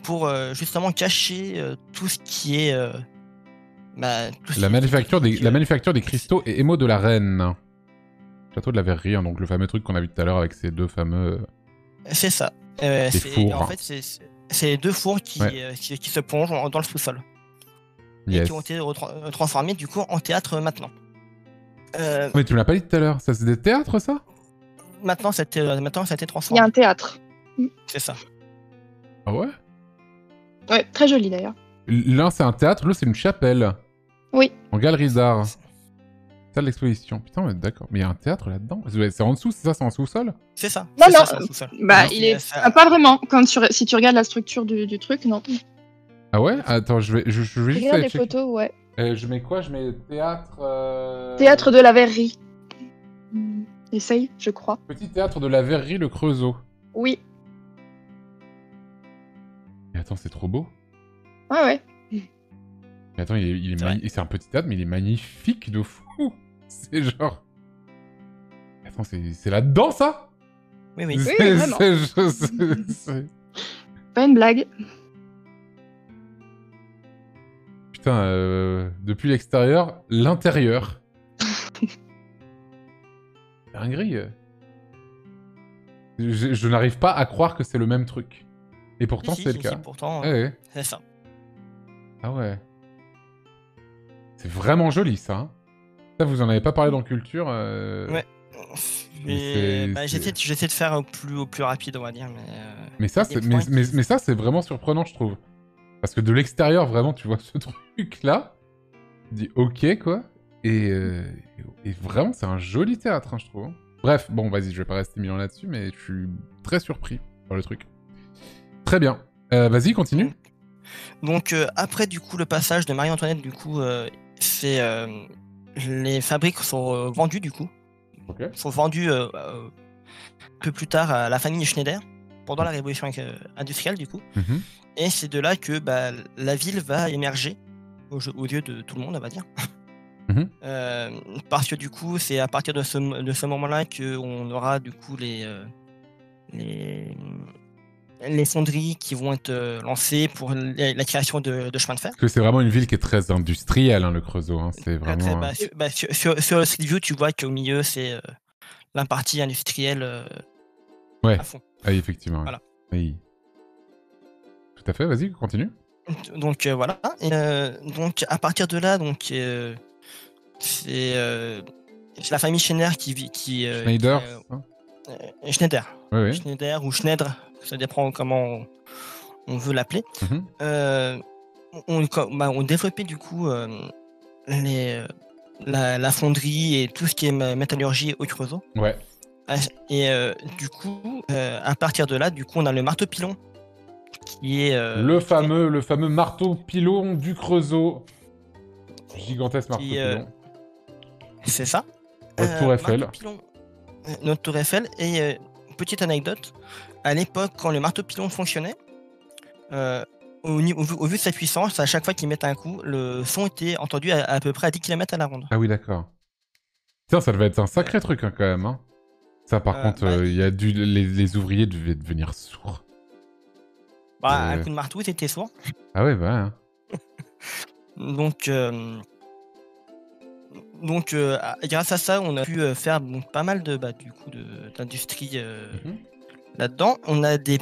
pour justement cacher tout ce qui est tout ce La qui est manufacture technique, la manufacture des cristaux et émaux de la reine. Château de la Verrerie, hein, donc le fameux truc qu'on a vu tout à l'heure avec ces deux fameux... C'est ça. fours. En fait, c'est les deux fours qui se plongent dans le sous-sol. Et Yes. qui ont été transformés du coup en théâtre maintenant. Mais tu me l'as pas dit tout à l'heure, ça c'est des théâtres ça? Maintenant, ça a été Il y transformé. a un théâtre. C'est ça. Ah ouais? Ouais, très joli d'ailleurs. L'un c'est un théâtre, l'autre c'est une chapelle. Oui. En galerie d'art. Salle d'exposition. Putain, mais d'accord. Mais il y a un théâtre là-dedans? C'est en dessous, c'est ça? C'est en sous-sol? C'est ça. Non, c'est ça, non, c'est un sous-sol. Bah, Non, il est ça- pas vraiment. Si tu regardes la structure du truc, non. Ah ouais? Attends, je vais juste Regarde aller les checker. photos, ouais. Je mets quoi? Je mets théâtre... Théâtre de la Verrerie. Essaye, je crois. Petit théâtre de la Verrerie, le Creusot. Oui. Mais attends, c'est trop beau. Ouais, ouais. Mais attends, il est C'est vrai. c'est un petit théâtre, mais il est magnifique de fou. C'est genre... Attends, c'est là-dedans, ça? Oui, oui. C'est- vraiment. c'est- Pas une blague. Putain, depuis l'extérieur, l'intérieur. Dinguerie. Je n'arrive pas à croire que c'est le même truc. Et pourtant, Si, c'est si, le si, cas. pourtant, Ouais, ouais. c'est ça. Ah ouais. C'est vraiment joli, ça. Hein. Ça, vous en avez pas parlé dans Culture. Ouais. Mais c'est- J'essaie de faire au plus rapide, on va dire. Mais ça, il y a c'est des points qui- mais ça, c'est vraiment surprenant, je trouve. Parce que de l'extérieur, vraiment, tu vois ce truc-là. Tu dis OK, quoi. Et vraiment, c'est un joli théâtre, hein, je trouve. Bref, bon, vas-y, je vais pas rester million là-dessus, mais je suis très surpris par le truc. Très bien. Vas-y, continue. Donc après du coup le passage de Marie-Antoinette, du coup c'est les fabriques sont vendues du coup. Ok. Sont vendues un peu plus tard à la famille Schneider pendant la révolution industrielle du coup. Mhm. Et c'est de là que la ville va émerger aux yeux de tout le monde, on va dire. Mhm. Parce que du coup c'est à partir de ce moment-là qu'on aura du coup les fonderies qui vont être lancées pour la création de chemins de fer. Parce que c'est vraiment une ville qui est très industrielle, hein, le Creusot. Hein. C'est Très, vraiment... sur le Street View, tu vois qu'au milieu, c'est la partie industrielle Ouais. à fond. Ah, effectivement. Voilà. Oui. Tout à fait, vas-y, continue. Donc voilà. Et, donc à partir de là, donc c'est la famille Schneider Schneider, hein. Schneider. Ouais, ouais. Schneider ou Schneider, ça dépend comment on veut l'appeler. Mhm. On développait du coup la fonderie et tout ce qui est métallurgie au Creusot. Ouais. Et du coup, à partir de là, du coup, on a le marteau pilon qui est Le fameux marteau pilon du Creusot. Gigantesque marteau qui, pilon. c'est ça. Notre tour Eiffel. Marteau pilon, notre tour Eiffel. Et petite anecdote, à l'époque, quand le marteau pilon fonctionnait, au vu de sa puissance, à chaque fois qu'il mettait un coup, le son était entendu à peu près à 10 km à la ronde. Ah oui, d'accord. Putain, ça devait être un sacré truc, hein, quand même. Hein. Ça, par contre, il y a les ouvriers devaient devenir sourds. Un coup de marteau, c'était sourd. Ah ouais, bah... Hein. Donc, grâce à ça, on a pu faire pas mal d'industrie là-dedans. On a des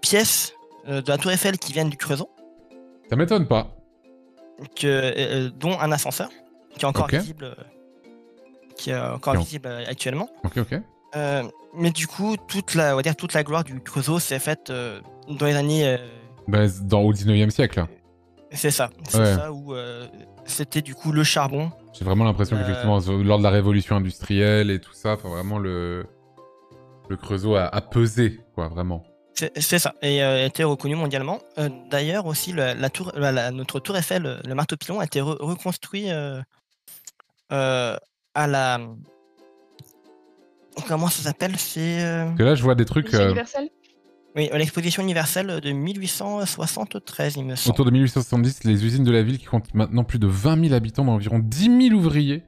pièces de la Tour Eiffel qui viennent du Creusot, Ça m'étonne pas. dont un ascenseur qui est encore Ok. visible, visible actuellement. Ok, ok. Mais du coup, toute la gloire du Creusot s'est faite dans les années. Bah, au 19e siècle, là. C'est ça. C'est Ouais. ça où c'était du coup le charbon. J'ai vraiment l'impression qu'effectivement, lors de la révolution industrielle et tout ça, vraiment, le Creusot a pesé, quoi, vraiment. C'est ça, et a été reconnu mondialement. D'ailleurs aussi, notre tour Eiffel, le marteau pilon, a été reconstruit à la... Comment ça s'appelle? C'est... Parce que là, je vois des trucs Musée universel. Oui, l'exposition universelle de 1873, il me semble. autour de 1870, les usines de la ville qui comptent maintenant plus de 20 000 habitants d'environ 10 000 ouvriers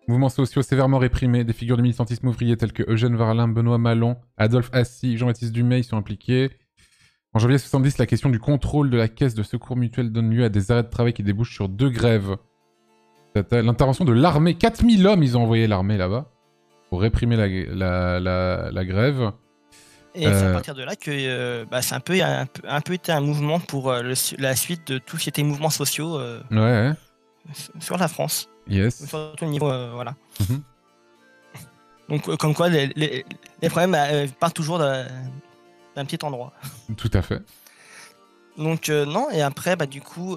Mouvements sociaux sévèrement réprimés, des figures du militantisme ouvrier telles que Eugène Varlin, Benoît Malon, Adolphe Assy, Jean-Baptiste Dumay y sont impliqués. En janvier 70, la question du contrôle de la caisse de secours mutuel donne lieu à des arrêts de travail qui débouchent sur 2 grèves. L'intervention de l'armée, 4000 hommes, ils ont envoyé l'armée là-bas pour réprimer la grève. Et c'est à partir de là que c'est un peu été un mouvement pour la suite de tout ce qui était mouvements sociaux Ouais. sur la France. Yes. Surtout au niveau, voilà. Mhm. Donc, comme quoi, les problèmes partent toujours d'un petit endroit. Tout à fait. Donc, non, et après, du coup,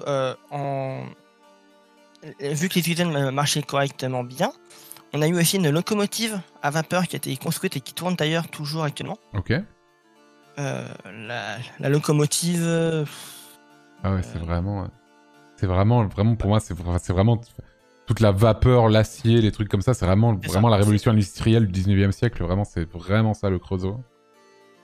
vu que les usines marchaient correctement bien, on a eu aussi une locomotive à vapeur qui a été construite et qui tourne d'ailleurs toujours actuellement. Ok. La locomotive... Ah ouais, c'est vraiment pour moi, c'est vraiment toute la vapeur, l'acier, les trucs comme ça, c'est vraiment la révolution industrielle du 19e siècle, vraiment, c'est vraiment ça le Creusot.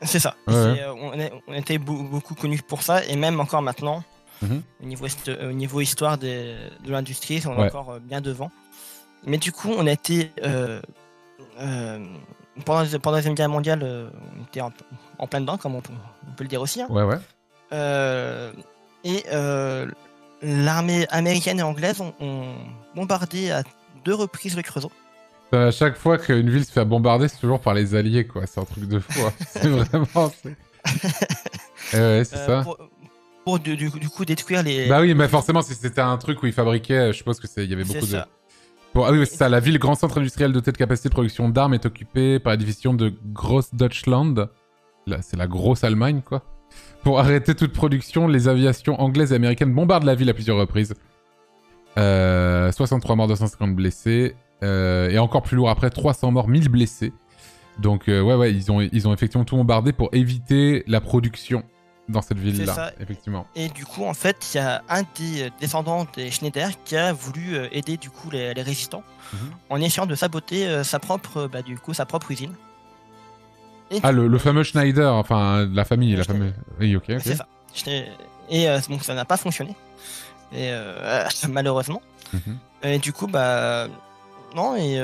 C'est ça. Ouais. On était beaucoup connus pour ça, et même encore maintenant, au niveau histoire de l'industrie, on est encore bien devant. Mais du coup, on a été... pendant la Deuxième Guerre mondiale, on était en plein dedans, comme on peut le dire aussi. Hein. Ouais. Et l'armée américaine et anglaise ont bombardé à 2 reprises le Creusot. À chaque fois qu'une ville se fait bombarder, c'est toujours par les alliés, quoi. C'est un truc de fou. Hein. C'est vraiment... ouais, c'est ça. Pour du coup détruire les... Bah oui, mais forcément, si c'était un truc où ils fabriquaient, je suppose qu'il y avait beaucoup de... Ah oui, c'est ça. La ville, grand centre industriel doté de capacité de production d'armes, est occupée par la division de Großdeutschland. Là, c'est la grosse Allemagne, quoi. Pour arrêter toute production, les aviations anglaises et américaines bombardent la ville à plusieurs reprises. 63 morts, 250 blessés. Et encore plus lourd après, 300 morts, 1000 blessés. Donc, ouais, ils ont effectivement tout bombardé pour éviter la production dans cette ville-là, effectivement. Et du coup, en fait, il y a un des descendants des Schneider qui a voulu aider du coup les résistants en essayant de saboter sa propre usine. Et le fameux Schneider, enfin la famille, la fameuse. Oui, ok. C'est ça. Et donc ça n'a pas fonctionné. Et malheureusement. Et du coup, non, et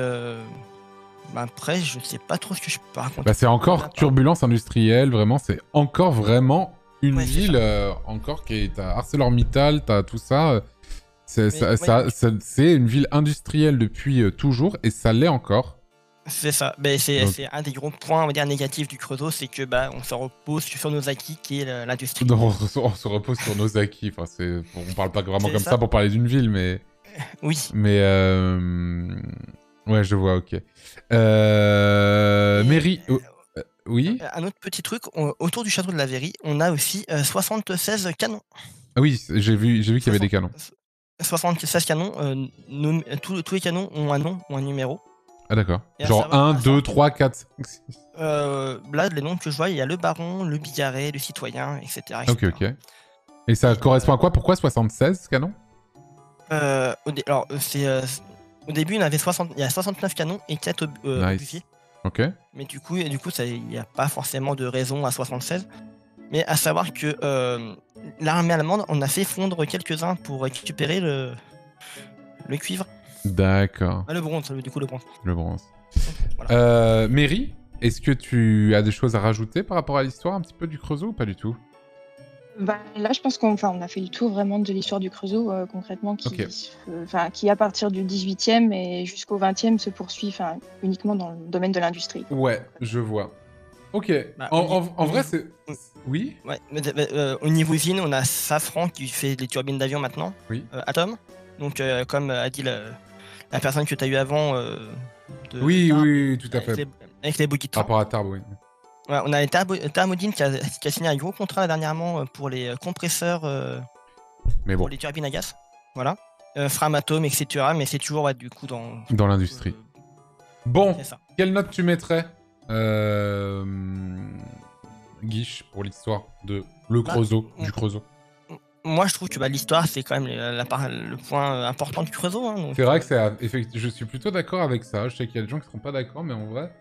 après, je sais pas trop ce que je peux raconter. C'est encore turbulence industrielle, vraiment, c'est encore vraiment une ville encore qui est... T'as ArcelorMittal, t'as tout ça. C'est une ville industrielle depuis toujours, et ça l'est encore. C'est ça. C'est un des gros points, on va dire, négatifs du Creusot, c'est que on se repose sur nos acquis, qui est l'industrie. Non, on se repose sur nos acquis. Enfin, on parle pas vraiment comme ça pour parler d'une ville, mais... Oui. Mais ouais, je vois, ok. Mairie... oui. Un autre petit truc, autour du château de la Verrie, on a aussi 76 canons. Ah oui, j'ai vu qu'il y avait des canons. 76 canons, tous les canons ont un nom ou un numéro. Ah d'accord. Genre 1, 2, 3, 4, 5, 6. Là, les noms que je vois, il y a le baron, le bigarré, le citoyen, etc. Ok. Et ça correspond à quoi? Pourquoi 76 canons? Au début, il y a 69 canons et 4 obusiers. Ok. Mais du coup, il n'y a pas forcément de raison à 76. Mais à savoir que l'armée allemande, on a fait fondre quelques-uns pour récupérer le cuivre. D'accord. Le bronze, Le bronze. Voilà. Mairie, est-ce que tu as des choses à rajouter par rapport à l'histoire un petit peu du Creusot ou pas du tout? Là, je pense qu'on a fait le tour vraiment de l'histoire du Creusot, concrètement, qui à partir du 18e et jusqu'au 20e se poursuit uniquement dans le domaine de l'industrie. Ouais, je vois. Ok. En vrai, c'est... Oui. Ouais, au niveau usine, on a Safran qui fait des turbines d'avion maintenant. Oui. Atom. Donc, comme a dit la personne que tu as eu avant. Oui, tout à fait. Avec les bougies de train. Par rapport à Tarbes, oui. Ouais, on a Thermodine qui a signé un gros contrat dernièrement pour les compresseurs pour les turbines à gaz. Voilà. Framatome, etc. Mais c'est toujours du coup dans l'industrie. Bon, quelle note tu mettrais Guiche pour l'histoire de le Creusot, du Creusot? Moi, je trouve que l'histoire, c'est quand même le point important du Creusot. Hein, c'est vrai que je suis plutôt d'accord avec ça. Je sais qu'il y a des gens qui ne seront pas d'accord, mais en vrai,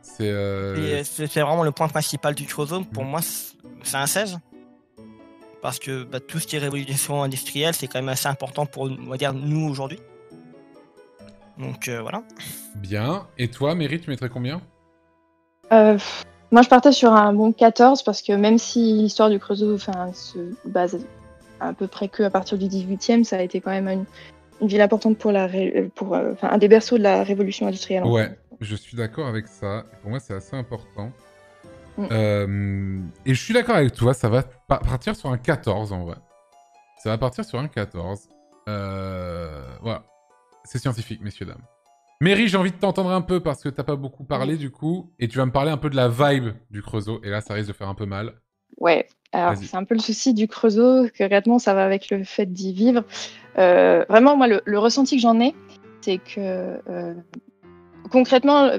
c'est vraiment le point principal du Creusot. Pour moi, c'est un 16. Parce que tout ce qui est révolution industrielle, c'est quand même assez important pour, on va dire, nous aujourd'hui. Donc voilà. Bien. Et toi, Mary, tu mettrais combien? Moi, je partais sur un bon 14 parce que même si l'histoire du Creusot se base à peu près que à partir du 18e, ça a été quand même une ville importante pour un des berceaux de la révolution industrielle. En Ouais, France. je suis d'accord avec ça. Pour moi, c'est assez important. Mm. Et je suis d'accord avec toi, ça va partir sur un 14 en vrai. Ça va partir sur un 14. Voilà. C'est scientifique, messieurs, dames. Mary, j'ai envie de t'entendre un peu parce que t'as pas beaucoup parlé du coup. Et tu vas me parler un peu de la vibe du Creusot. Et là, ça risque de faire un peu mal. Ouais, alors Vas-y. c'est un peu le souci du Creusot, que concrètement ça va avec le fait d'y vivre. Vraiment, moi, le ressenti que j'en ai, c'est que concrètement,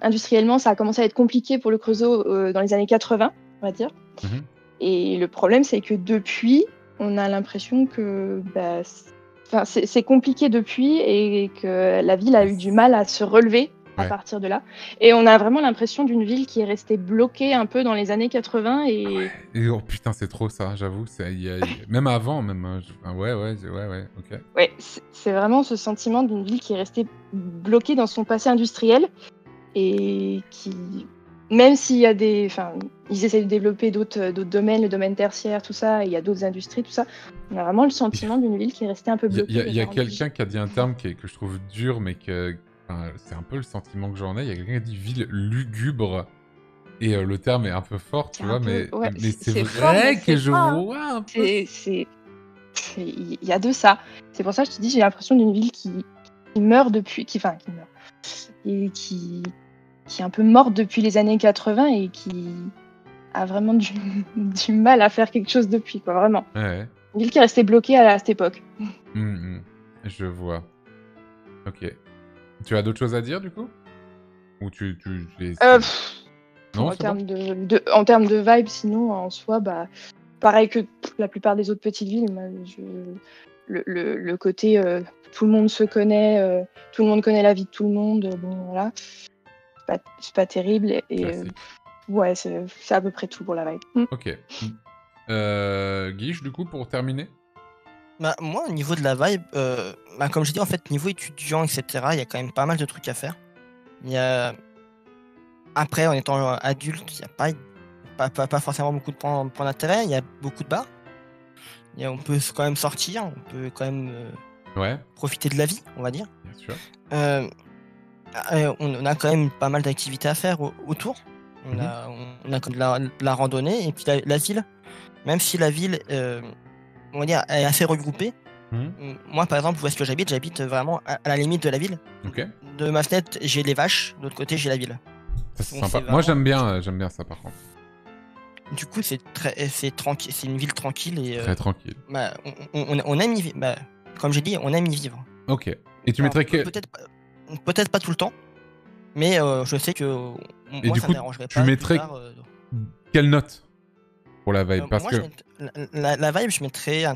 industriellement, ça a commencé à être compliqué pour le Creusot dans les années 80, on va dire. Mhm. Et le problème, c'est que depuis, on a l'impression que c'est compliqué depuis et que la ville a eu du mal à se relever à Ouais. partir de là. Et on a vraiment l'impression d'une ville qui est restée bloquée un peu dans les années 80 et Et oh putain, c'est trop ça, j'avoue. Même avant, même. Hein, ouais, ok. ouais, c'est vraiment ce sentiment d'une ville qui est restée bloquée dans son passé industriel et qui, même s'il y a ils essaient de développer d'autres domaines, le domaine tertiaire, tout ça, et il y a d'autres industries, tout ça, on a vraiment le sentiment d'une ville qui est restée un peu bloquée. Il y a quelqu'un qui a dit un terme que je trouve dur, mais que c'est un peu le sentiment que j'en ai. Il y a quelqu'un qui a dit ville lugubre. Et le terme est un peu fort, tu vois, mais c'est vrai que je vois un peu. Il y a de ça. C'est pour ça que je te dis, j'ai l'impression d'une ville qui meurt depuis, qui meurt, et qui est un peu morte depuis les années 80 et qui a vraiment du mal à faire quelque chose depuis, quoi, vraiment. Ouais. Une ville qui est restée bloquée à cette époque. Je vois. Ok. Tu as d'autres choses à dire, du coup? Ou tu les... Non, en termes de vibe, sinon, en soi, pareil que la plupart des autres petites villes, le côté tout le monde se connaît, tout le monde connaît la vie de tout le monde, bon, voilà. C'est pas terrible. Et ouais, c'est à peu près tout pour la vibe. Ok. Guiche, du coup, pour terminer? Moi, au niveau de la vibe, comme je dis, en fait, niveau étudiant, etc., il y a quand même pas mal de trucs à faire. Il y a... Après, en étant adulte, il n'y a pas forcément beaucoup de points d'intérêt. Il y a beaucoup de bars. On peut quand même sortir, on peut quand même profiter de la vie, on va dire. Bien sûr. On a quand même pas mal d'activités à faire autour. On a comme de la randonnée et puis la ville. Même si la ville, on va dire, est assez regroupée. Moi, par exemple, où est-ce que j'habite vraiment à la limite de la ville. Ok. De ma fenêtre, j'ai les vaches, de l'autre côté, j'ai la ville. Ça, c'est sympa. Moi, j'aime bien ça, par contre. Du coup, c'est tranquille, c'est une ville tranquille et très tranquille. On aime y vivre. Comme j'ai dit, on aime y vivre. Ok. Et tu mettrais peut-être pas tout le temps, mais je sais que et moi, du ça coup, m'arrangerait tu pas. mettrais quelle note pour la vibe? Parce que la vibe, je mettrais un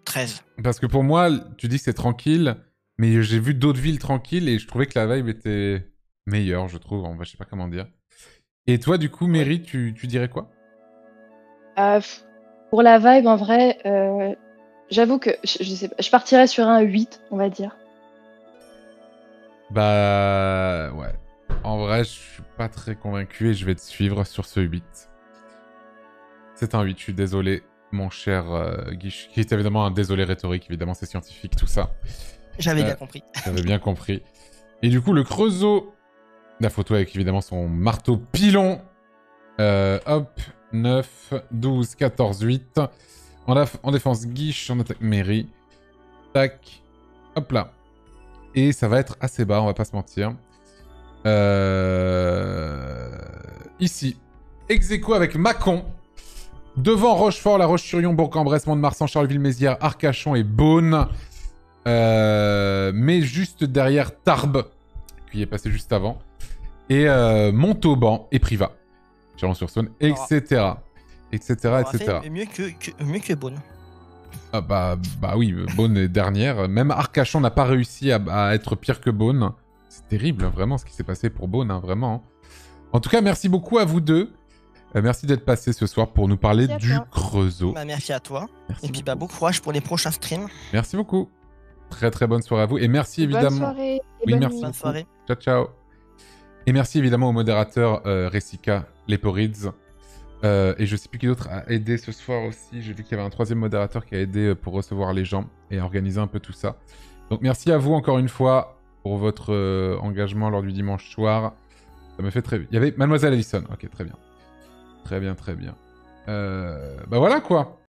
13. Parce que pour moi, tu dis que c'est tranquille, mais j'ai vu d'autres villes tranquilles et je trouvais que la vibe était meilleure, je trouve. Je sais pas comment dire. Et toi, du coup, Mary, tu dirais quoi? Pour la vibe, en vrai, j'avoue que je sais pas, je partirais sur un 8, on va dire. Ouais. En vrai, je suis pas très convaincu et je vais te suivre sur ce 8. C'est un 8, je suis désolé, mon cher Guiche, qui est évidemment un désolé rhétorique, évidemment, c'est scientifique, tout ça. J'avais bien compris. J'avais bien compris. Et du coup, le Creusot, la photo avec évidemment son marteau pilon. Hop, 9, 12, 14, 8. En défense, Guiche, en attaque, Mary. Tac. Hop là. Et ça va être assez bas, on va pas se mentir. Ici. Ex-aequo avec Mâcon. Devant Rochefort, La Roche-sur-Yon, Bourg-en-Bresse, Mont-de-Marsan, Charleville-Mézières, Arcachon et Beaune. Mais juste derrière Tarbes, qui est passé juste avant. Et Montauban et Privas. Chalon-sur-Saône, etc. etc. Mieux que Beaune. Ah bah oui, Beaune est dernière. Même Arcachon n'a pas réussi à être pire que Beaune. C'est terrible, vraiment, ce qui s'est passé pour Beaune, hein, vraiment. En tout cas, merci beaucoup à vous deux. Merci d'être passés ce soir pour nous parler du Creusot. Merci à toi. Merci et puis beaucoup. bon courage pour les prochains streams. Merci beaucoup. Très très bonne soirée à vous. Et merci Bonne évidemment. soirée et Oui, bonne merci. nuit. Bonne soirée. Ciao, ciao. Et merci évidemment au modérateur Ressica Leporids. Et je sais plus qui d'autre a aidé ce soir aussi. J'ai vu qu'il y avait un troisième modérateur qui a aidé pour recevoir les gens et organiser un peu tout ça. Donc merci à vous encore une fois pour votre engagement lors du dimanche soir. Ça me fait très... Il y avait Mademoiselle Allison. Ok, très bien. Très bien, très bien. Bah voilà quoi.